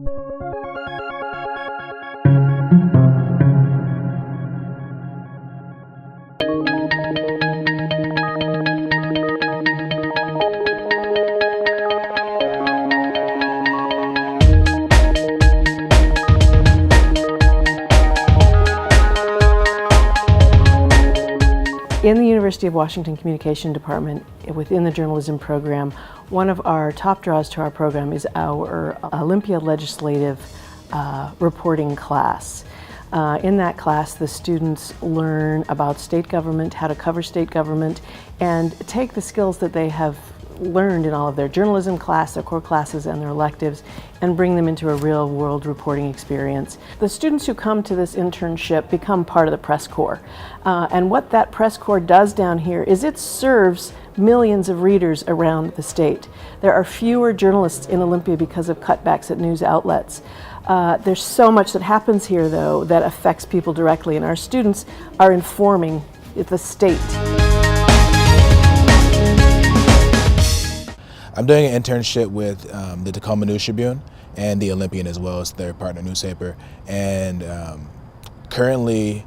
In the University of Washington Communication Department, within the journalism program, one of our top draws to our program is our Olympia legislative reporting class. In that class, the students learn about state government, how to cover state government, and take the skills that they have learned in all of their journalism class, their core classes, and their electives, and bring them into a real-world reporting experience. The students who come to this internship become part of the press corps. And what that press corps does down here is it serves millions of readers around the state. There are fewer journalists in Olympia because of cutbacks at news outlets. There's so much that happens here, though, that affects people directly, and our students are informing the state. I'm doing an internship with the Tacoma News Tribune and the Olympian as well as their partner newspaper. And currently,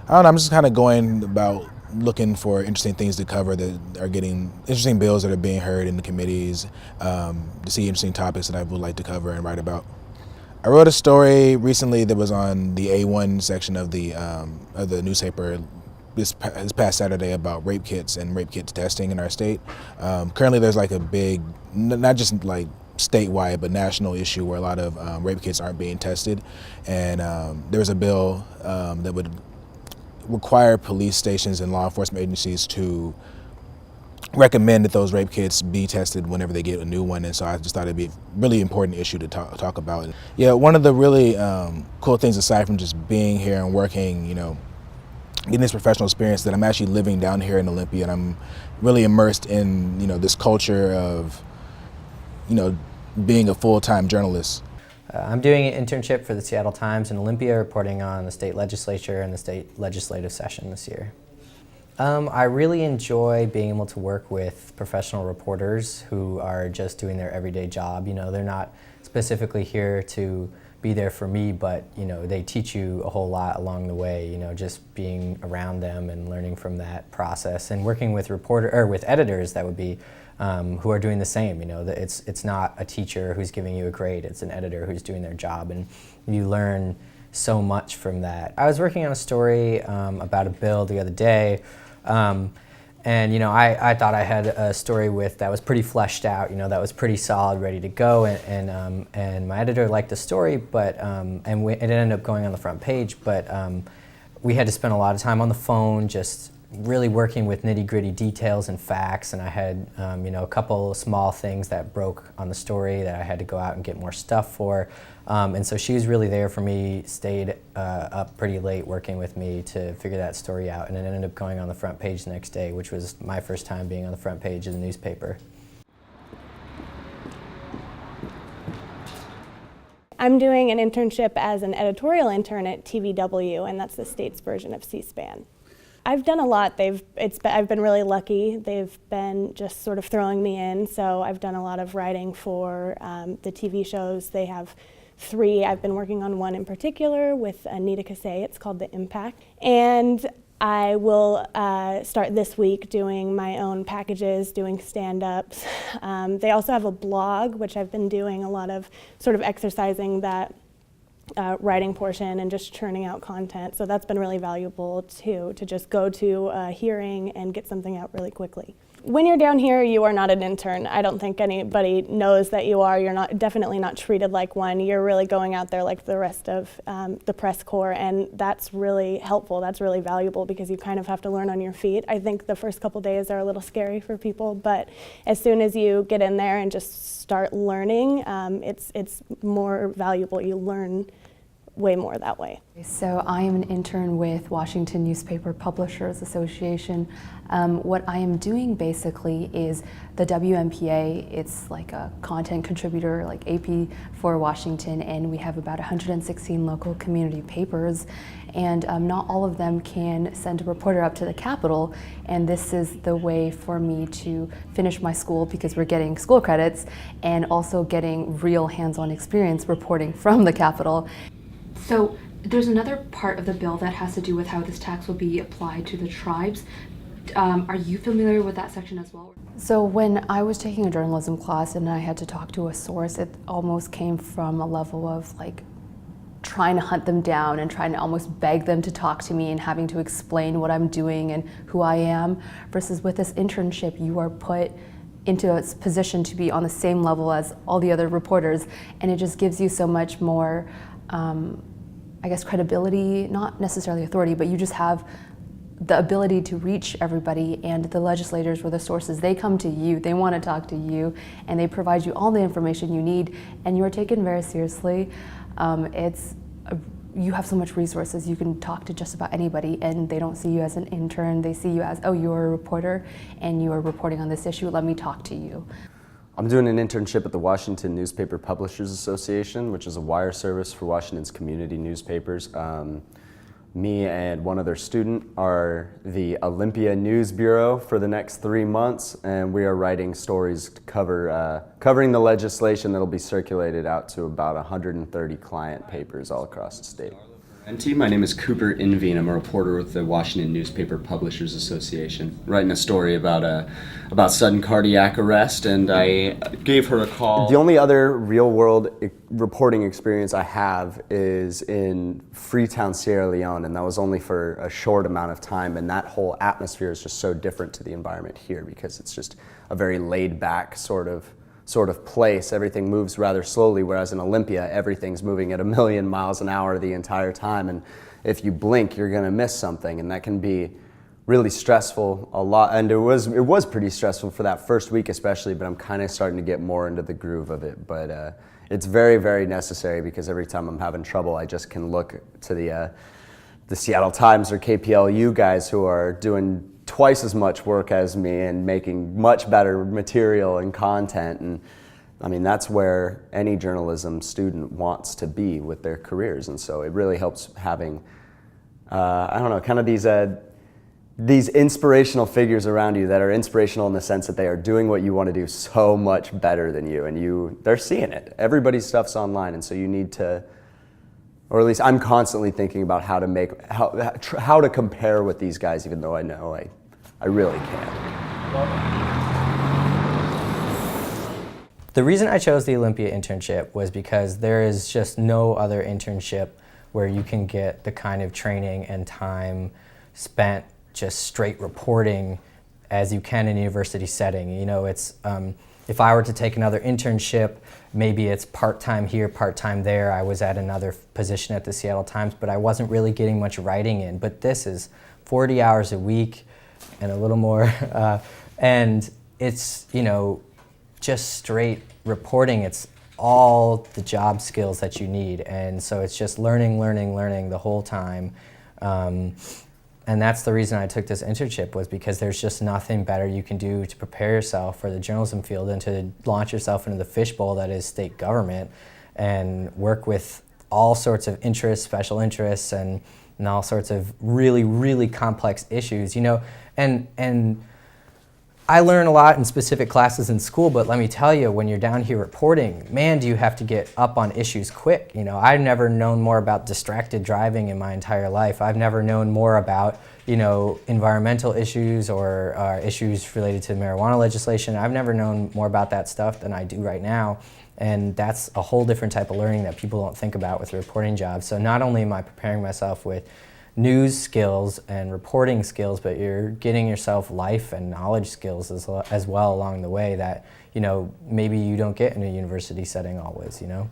I don't know, I'm just kind of going about looking for interesting things to cover that are getting interesting bills that are being heard in the committees, to see interesting topics that I would like to cover and write about. I wrote a story recently that was on the A1 section of the newspaper this past Saturday about rape kits and rape kits testing in our state. Currently there's like a big, not just like statewide, but national issue where a lot of rape kits aren't being tested. And there was a bill that would require police stations and law enforcement agencies to recommend that those rape kits be tested whenever they get a new one, and so I just thought it'd be a really important issue to talk about. Yeah, one of the really cool things aside from just being here and working, getting this professional experience, that I'm actually living down here in Olympia, and I'm really immersed in this culture of being a full-time journalist. I'm doing an internship for the Seattle Times in Olympia, reporting on the state legislature and the state legislative session this year. I really enjoy being able to work with professional reporters who are just doing their everyday job. They're not specifically here to be there for me, but they teach you a whole lot along the way. Just being around them and learning from that process, and working with with editors that would be who are doing the same. It's not a teacher who's giving you a grade; it's an editor who's doing their job, and you learn so much from that. I was working on a story about a bill the other day. And I thought I had a story that was pretty fleshed out, that was pretty solid, ready to go, and my editor liked the story, but it ended up going on the front page, but we had to spend a lot of time on the phone, just really working with nitty-gritty details and facts, and I had a couple of small things that broke on the story that I had to go out and get more stuff for. And so she was really there for me, stayed up pretty late working with me to figure that story out, and it ended up going on the front page the next day, which was my first time being on the front page of the newspaper. I'm doing an internship as an editorial intern at TVW, and that's the state's version of C-SPAN. I've done a lot. I've been really lucky. They've been just sort of throwing me in, so I've done a lot of writing for the TV shows. They have 3. I've been working on one in particular with Anita Kasey. It's called The Impact. And I will start this week doing my own packages, doing stand-ups. They also have a blog, which I've been doing a lot of sort of exercising that writing portion and just churning out content. So that's been really valuable too, to just go to a hearing and get something out really quickly. When you're down here, you are not an intern. I don't think anybody knows that you are. You're definitely not treated like one. You're really going out there like the rest of the press corps, and that's really helpful. That's really valuable because you kind of have to learn on your feet. I think the first couple days are a little scary for people, but as soon as you get in there and just start learning, it's more valuable. You learn way more that way. So I am an intern with Washington Newspaper Publishers Association. What I am doing basically is the WNPA, it's like a content contributor, like AP for Washington, and we have about 116 local community papers, and not all of them can send a reporter up to the Capitol, and this is the way for me to finish my school because we're getting school credits and also getting real hands-on experience reporting from the Capitol. So there's another part of the bill that has to do with how this tax will be applied to the tribes. Are you familiar with that section as well? So when I was taking a journalism class and I had to talk to a source, it almost came from a level of like trying to hunt them down and trying to almost beg them to talk to me and having to explain what I'm doing and who I am, versus with this internship you are put into a position to be on the same level as all the other reporters, and it just gives you so much more I guess credibility, not necessarily authority, but you just have the ability to reach everybody, and the legislators or the sources, they come to you, they want to talk to you, and they provide you all the information you need, and you're taken very seriously. You have so much resources, you can talk to just about anybody, and they don't see you as an intern, they see you as, oh, you're a reporter, and you are reporting on this issue, let me talk to you. I'm doing an internship at the Washington Newspaper Publishers Association, which is a wire service for Washington's community newspapers. Me and one other student are the Olympia News Bureau for the next 3 months, and we are writing stories to covering the legislation that will be circulated out to about 130 client papers all across the state. My name is Cooper Inveen. I'm a reporter with the Washington Newspaper Publishers Association, writing a story about sudden cardiac arrest, and I gave her a call. The only other real-world reporting experience I have is in Freetown, Sierra Leone, and that was only for a short amount of time, and that whole atmosphere is just so different to the environment here because it's just a very laid-back sort of place. Everything moves rather slowly, whereas in Olympia, everything's moving at 1,000,000 miles an hour the entire time, and if you blink, you're gonna miss something, and that can be really stressful a lot, and it was pretty stressful for that first week especially, but I'm kind of starting to get more into the groove of it, but it's very, very necessary because every time I'm having trouble, I just can look to the Seattle Times or KPLU guys who are doing twice as much work as me and making much better material and content, and I mean that's where any journalism student wants to be with their careers, and so it really helps having I don't know, kind of these inspirational figures around you that are inspirational in the sense that they are doing what you want to do so much better than you, and they're seeing it. Everybody's stuff's online, and so you need to, or at least I'm constantly thinking about how to compare with these guys, even though I know I really can't. The reason I chose the Olympia internship was because there is just no other internship where you can get the kind of training and time spent just straight reporting as you can in a university setting. You know, it's if I were to take another internship, maybe it's part-time here, part-time there. I was at another position at the Seattle Times, but I wasn't really getting much writing in. But this is 40 hours a week and a little more. And it's, you know, just straight reporting. It's all the job skills that you need. And so it's just learning the whole time. And that's the reason I took this internship, was because there's just nothing better you can do to prepare yourself for the journalism field than to launch yourself into the fishbowl that is state government and work with all sorts of interests, special interests, and all sorts of really, really complex issues, you know. And I learn a lot in specific classes in school, but let me tell you, when you're down here reporting, man, do you have to get up on issues quick. You know, I've never known more about distracted driving in my entire life. I've never known more about, you know, environmental issues or issues related to marijuana legislation. I've never known more about that stuff than I do right now. And that's a whole different type of learning that people don't think about with a reporting job. So not only am I preparing myself with news skills and reporting skills, but you're getting yourself life and knowledge skills as well along the way that, you know, maybe you don't get in a university setting always, you know?